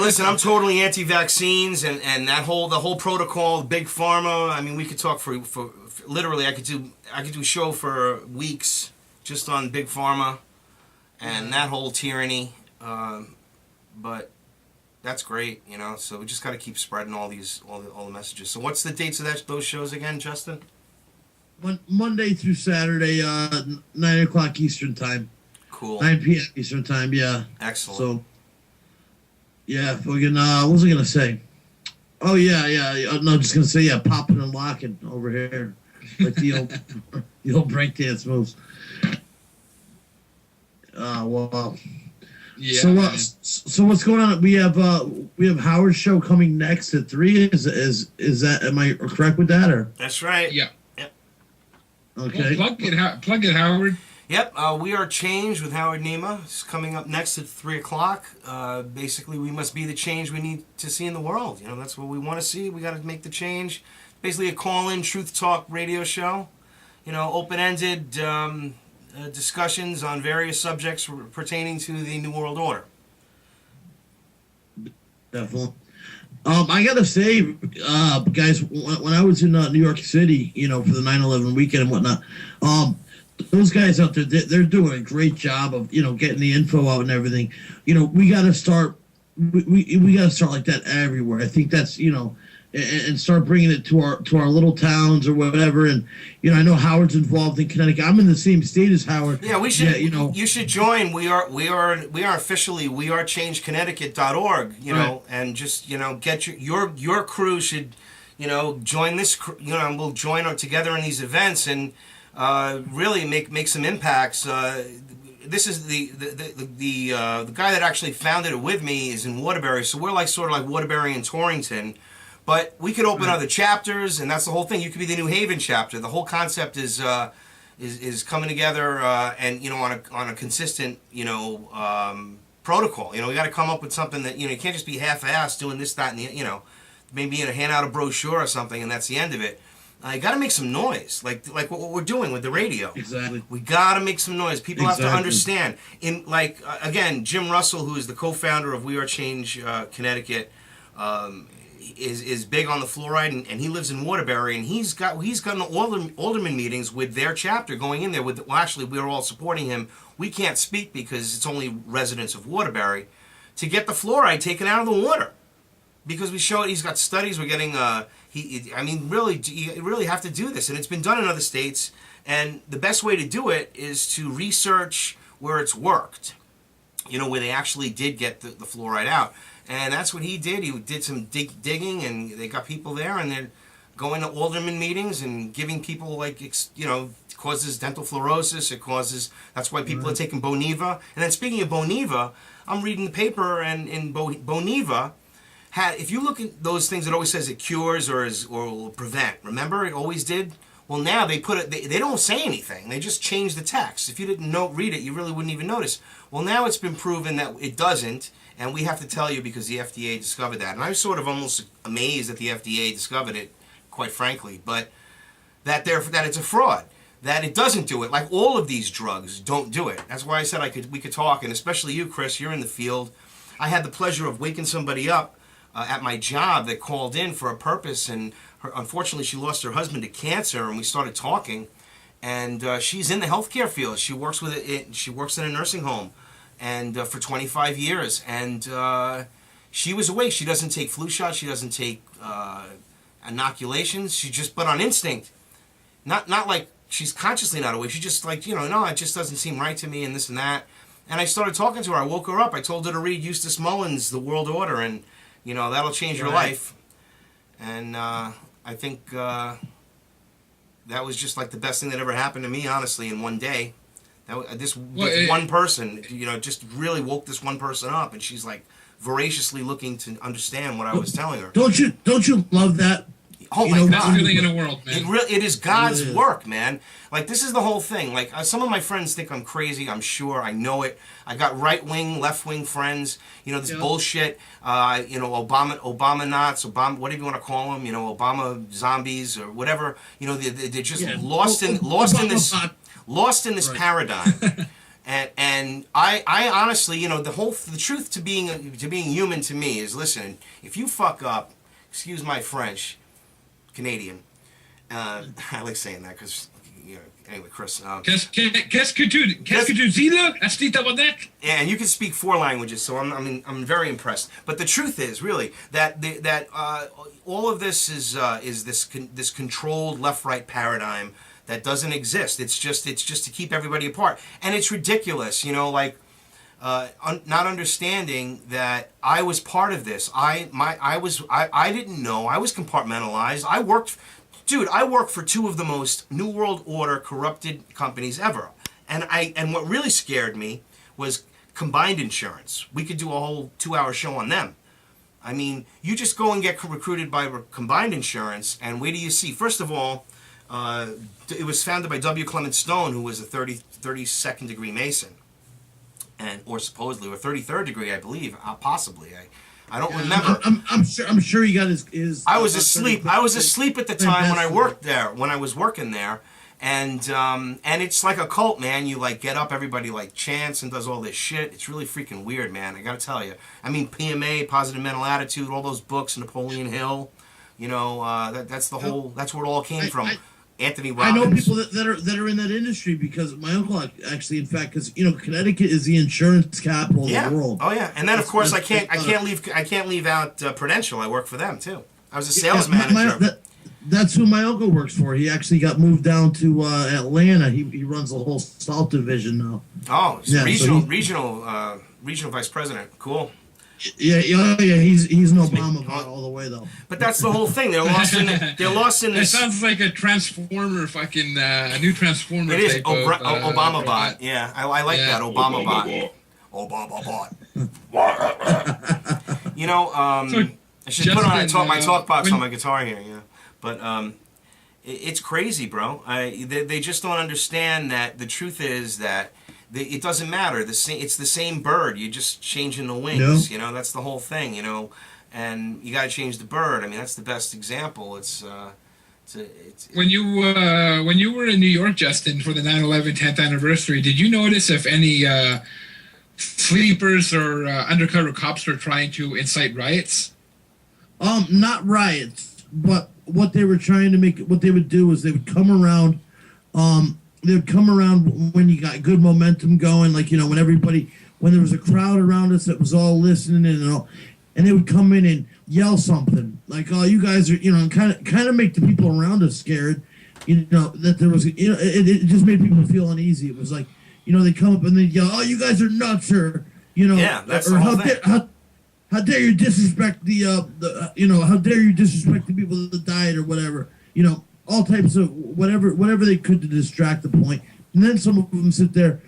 listen, I'm totally anti-vaccines and the whole protocol, big pharma. I mean, we could talk for literally. I could do a show for weeks just on big pharma and that whole tyranny. But that's great, you know. So we just got to keep spreading all the messages. So what's the dates of those shows again, Justin? Monday through Saturday, 9 o'clock Eastern time. Cool. 9 p.m. Eastern time, yeah. Excellent. So, yeah, fucking, what was I going to say? Oh, yeah. No, just going to say, yeah, popping and locking over here. Like the old breakdance moves. Well. Yeah. So what's going on? We have Howard's show coming next at 3. Is that, am I correct with that, or? That's right. Yeah. Yep. Okay. Well, plug it, Howard. Yep, We Are Change with Howard Nema is coming up next at 3 o'clock. Basically, we must be the change we need to see in the world. You know, that's what we want to see. We got to make the change. Basically, a call-in truth talk radio show. You know, open-ended discussions on various subjects pertaining to the New World Order. Definitely. I gotta say, guys, when I was in New York City, you know, for the 9/11 weekend and whatnot, those guys out there, they're doing a great job of, you know, getting the info out and everything. You know, we got to start. We got to start like that everywhere. I think that's, you know, and start bringing it to our little towns or whatever. And, you know, I know Howard's involved in Connecticut. I'm in the same state as Howard. Yeah, we should. Yeah, you know, you should join. We are officially wearechangeConnecticut.org. You know, right. And just, you know, get your crew should, you know, join this. You know, and we'll join together in these events and. Really make some impacts. This is the guy that actually founded it with me is in Waterbury, so we're like sort of like Waterbury and Torrington, but we could open other chapters, and that's the whole thing. You could be the New Haven chapter. The whole concept is coming together and, you know, on a consistent, you know, protocol. You know, we got to come up with something that, you know, you can't just be half-assed doing this, that, and the, you know, maybe hand out a brochure or something, and that's the end of it. You got to make some noise, like what we're doing with the radio. Exactly. We got to make some noise. People have to understand. In again, Jim Russell, who is the co-founder of We Are Change Connecticut, is big on the fluoride, and he lives in Waterbury, and he's gotten alderman meetings with their chapter going in there. Actually, we're all supporting him. We can't speak because it's only residents of Waterbury to get the fluoride taken out of the water. Because we show it, he's got studies. We're getting, I mean, really, you really have to do this, and it's been done in other states. And the best way to do it is to research where it's worked, you know, where they actually did get the fluoride out. And that's what he did. He did some digging, and they got people there, and they're going to alderman meetings and giving people, like, you know, it causes dental fluorosis. It causes, that's why people are taking Boniva. And then speaking of Boniva, I'm reading the paper, and in Boniva. If you look at those things, it always says it cures or will prevent. Remember, it always did. Well, now they put it. They don't say anything. They just change the text. If you didn't read it, you really wouldn't even notice. Well, now it's been proven that it doesn't, and we have to tell you because the FDA discovered that. And I'm sort of almost amazed that the FDA discovered it, quite frankly. But that it's a fraud. That it doesn't do it. Like all of these drugs don't do it. That's why I said we could talk, and especially you, Chris. You're in the field. I had the pleasure of waking somebody up. At my job that called in for a purpose, and unfortunately she lost her husband to cancer, and we started talking, and she's in the healthcare field. She works with it. She works in a nursing home, and for 25 years, and she was awake. She doesn't take flu shots. She doesn't take inoculations. She just, but on instinct, not like she's consciously not awake. She just like, you know, no, it just doesn't seem right to me, and this and that. And I started talking to her. I woke her up. I told her to read Eustace Mullins' The World Order, and you know, that'll change your life. And I think that was just like the best thing that ever happened to me, honestly, in one day. This one person, you know, just really woke this one person up, and she's like voraciously looking to understand what I was telling her. Don't you love that? Oh my God. Best feeling in the world, man. It is God's work, man. Like, this is the whole thing. Like, some of my friends think I'm crazy. I'm sure. I know it. I got right-wing, left-wing friends. You know, this bullshit. You know, Obama knots, whatever you want to call them. You know, Obama zombies or whatever. You know, they're just lost in this paradigm. And I honestly, you know, the truth to being human to me is, listen, if you fuck up, excuse my French, Canadian, I like saying that because, you know, anyway, Chris. Qu'est-ce que tu dis là? Asti tabarnak? Yeah, and you can speak 4 languages, so I'm very impressed. But the truth is, really, that all of this is this controlled left-right paradigm that doesn't exist. It's just to keep everybody apart, and it's ridiculous. You know, like not understanding that I was part of this. I didn't know. I was compartmentalized. I worked for 2 of the most New World Order corrupted companies ever, and what really scared me was combined insurance. We could do a whole 2-hour show on them. I mean, you just go and get recruited by combined insurance, and wait till you see. First of all, it was founded by W. Clement Stone, who was a 32nd degree Mason, or supposedly, or 33rd degree, I believe, possibly. I don't remember. I'm sure he got his. I was asleep. I was asleep at the time when I worked there. When I was working there, and it's like a cult, man. You like get up, everybody like chants and does all this shit. It's really freaking weird, man. I gotta tell you. I mean, PMA, Positive Mental Attitude, all those books, Napoleon Hill. You know, that's the whole. That's where it all came from. Anthony Robbins. I know people that are in that industry because my uncle actually, in fact, because you know Connecticut is the insurance capital of the world. Oh yeah, and then of course I can't leave out Prudential. I work for them too. I was a sales manager. That's who my uncle works for. He actually got moved down to Atlanta. He runs the whole South division now. Oh, regional vice president. Cool. Yeah. He's an Obama bot all the way though. But that's the whole thing. They're lost in this. It sounds like a transformer, fucking a new transformer. It is type Obama bot. Yeah, I like that Obama bot. Obama bot. You know, I should put on my talk box on my guitar here. Yeah, but it's crazy, bro. They just don't understand that the truth is that. It doesn't matter. It's the same bird. You're just changing the wings. You know, that's the whole thing. You know, and you got to change the bird. I mean, that's the best example. It's when you were in New York, Justin, for the 9/11 10th anniversary, did you notice if any sleepers or undercover cops were trying to incite riots? Not riots, but what they were trying to make. What they would do is they would come around. They would come around when you got good momentum going, like, you know, when there was a crowd around us that was all listening and they would come in and yell something like, "Oh, you guys are," you know, and kind of make the people around us scared, you know, that there was, you know, it just made people feel uneasy. It was like, you know, they come up and they yell, "Oh, you guys are nuts," or, you know, that's or the whole thing. How dare you disrespect the you know, how dare you disrespect the people that died or whatever, you know. All types of whatever they could to distract the point. And then some of them sit there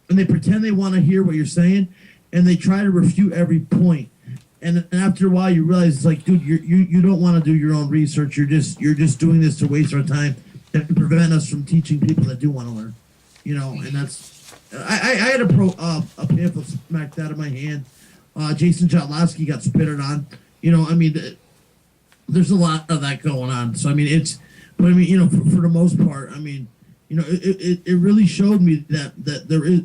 and they pretend they want to hear what you're saying and they try to refute every point. And then after a while you realize it's like, dude, you don't want to do your own research. You're just doing this to waste our time and prevent us from teaching people that do want to learn. You know, and that's I had a pamphlet smacked out of my hand. Jason Jatlowski got spitted on. You know, I mean, there's a lot of that going on. So I mean, but I mean, you know, for the most part, I mean, you know, it really showed me that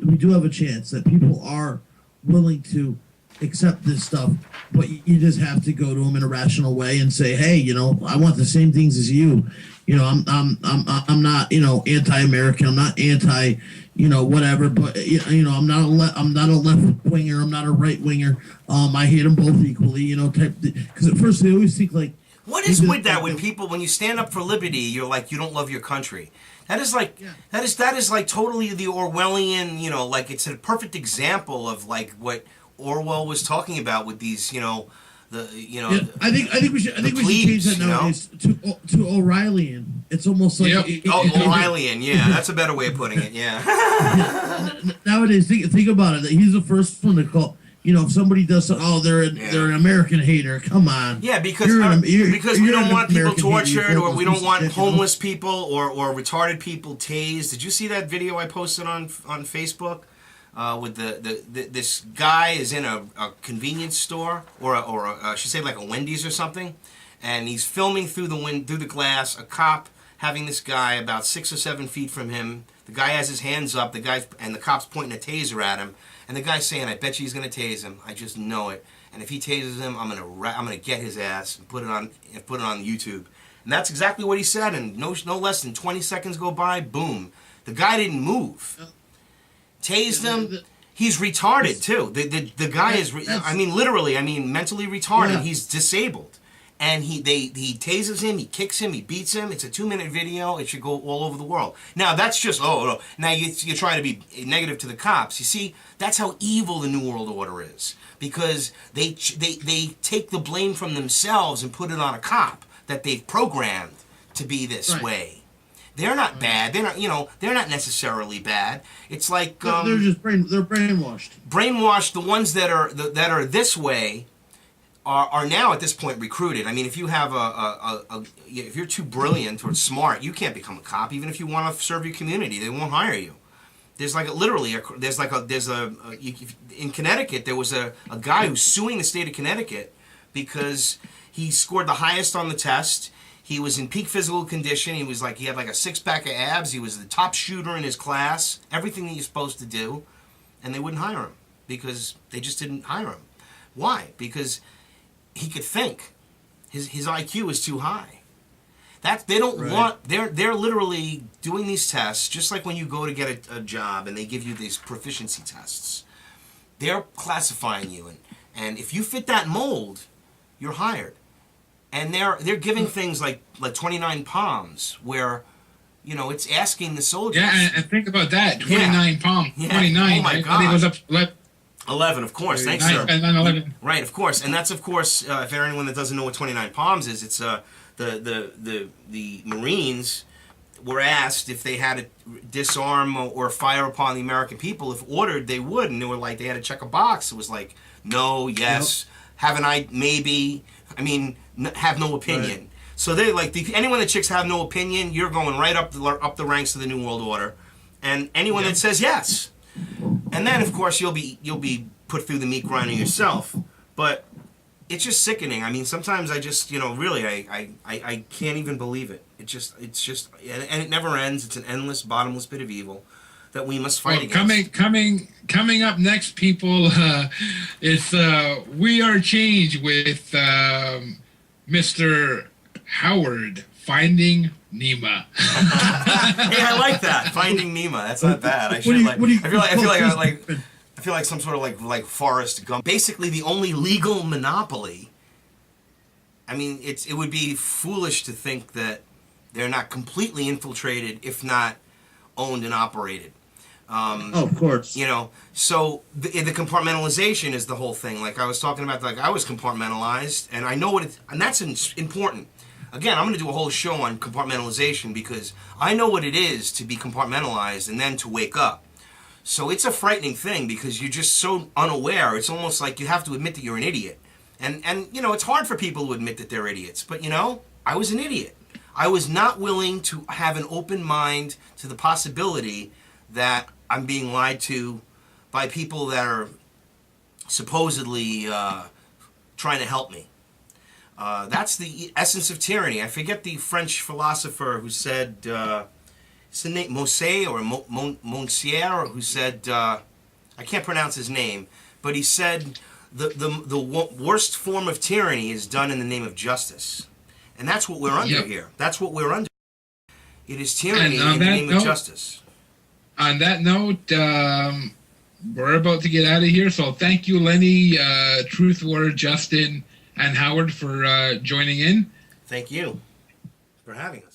we do have a chance, that people are willing to accept this stuff, but you just have to go to them in a rational way and say, hey, you know, I want the same things as you. You know, I'm not, you know, anti-American. I'm not anti, you know, whatever. But you know, I'm not a left winger. I'm not a right winger. I hate them both equally. You know, because at first they always think like. What is with that when you stand up for liberty, you're like, you don't love your country? That is like that is like totally the Orwellian, you know, like it's a perfect example of like what Orwell was talking about with these, you know, I think we should change that nowadays to O'Reillyan. It's almost like O'Reillyan, yeah, that's a better way of putting it, yeah. Nowadays, think about it. He's the first one to call. You know, if somebody does something, they're an American hater. Come on. Yeah, because we don't want people tortured, or we don't want homeless people or retarded people tased. Did you see that video I posted on Facebook with this guy is in a convenience store or I should say like a Wendy's or something, and he's filming through the glass. A cop having this guy about 6 or 7 feet from him. The guy has his hands up. And the cop's pointing a taser at him. And the guy's saying, "I bet you he's gonna tase him. I just know it. And if he tases him, I'm gonna get his ass and put it on YouTube." And that's exactly what he said. And no less than 20 seconds go by. Boom. The guy didn't move. Tased him. He's retarded too. The guy is. Literally. Mentally retarded. Yeah. He's disabled. And he tases him, he kicks him, he beats him. It's a 2-minute video. It should go all over the world. Now that's just no. Now you're trying to be negative to the cops. You see, that's how evil the New World Order is, because they take the blame from themselves and put it on a cop that they've programmed to be this way. They're not bad. They're not. They're not necessarily bad. It's like they're just they're brainwashed. Brainwashed. The ones that are this way are now at this point recruited. I mean, if you have if you're too brilliant or smart, you can't become a cop. Even if you want to serve your community, they won't hire you. There's like in Connecticut there was a guy who's suing the state of Connecticut because he scored the highest on the test. He was in peak physical condition. He had like a 6-pack of abs. He was the top shooter in his class. Everything that you're supposed to do, and they wouldn't hire him because they just didn't hire him. Why? Because he could think. His IQ is too high. They don't want. They're literally doing these tests just like when you go to get a job and they give you these proficiency tests. They're classifying you, and if you fit that mold, you're hired. And they're giving things like 29 palms, where it's asking the soldiers. Yeah, and think about that. 29 palm. Yeah. 29. Oh my God. I think it was up 11, of course. Thanks, sir. 11. Right, of course. And that's, of course, if anyone that doesn't know what 29 palms is, it's the Marines were asked if they had to disarm or fire upon the American people. If ordered, they would. And they were like, they had to check a box. It was like, no, yes, haven't I, maybe. I mean, have no opinion. Right. So they anyone that chicks have no opinion, you're going right up the ranks of the New World Order. And anyone that says yes. And then, of course, you'll be put through the meat grinder yourself. But it's just sickening. I mean, sometimes I just, really, I can't even believe it. It's just, and it never ends. It's an endless, bottomless pit of evil that we must fight against. Coming up next, people, it's We Are Change with Mr. Howard, Finding Nema. Hey, I like that. Finding Nema. That's not bad. I feel like some sort of like Forrest Gump. Basically, the only legal monopoly. I mean, it would be foolish to think that they're not completely infiltrated, if not owned and operated. Of course. So the compartmentalization is the whole thing. Like I was talking about, I was compartmentalized, and I know what and that's important. Again, I'm going to do a whole show on compartmentalization because I know what it is to be compartmentalized and then to wake up. So it's a frightening thing because you're just so unaware. It's almost like you have to admit that you're an idiot. And it's hard for people to admit that they're idiots. But, I was an idiot. I was not willing to have an open mind to the possibility that I'm being lied to by people that are supposedly trying to help me. That's the essence of tyranny. I forget the French philosopher who said, it's the name Mosse or Monsier, who said, I can't pronounce his name, but he said the worst form of tyranny is done in the name of justice. And that's what we're under here. That's what we're under. It is tyranny in the name of justice. On that note, we're about to get out of here. So thank you, Lenny, Truth War, Justin, and Howard for joining in. Thank you for having us.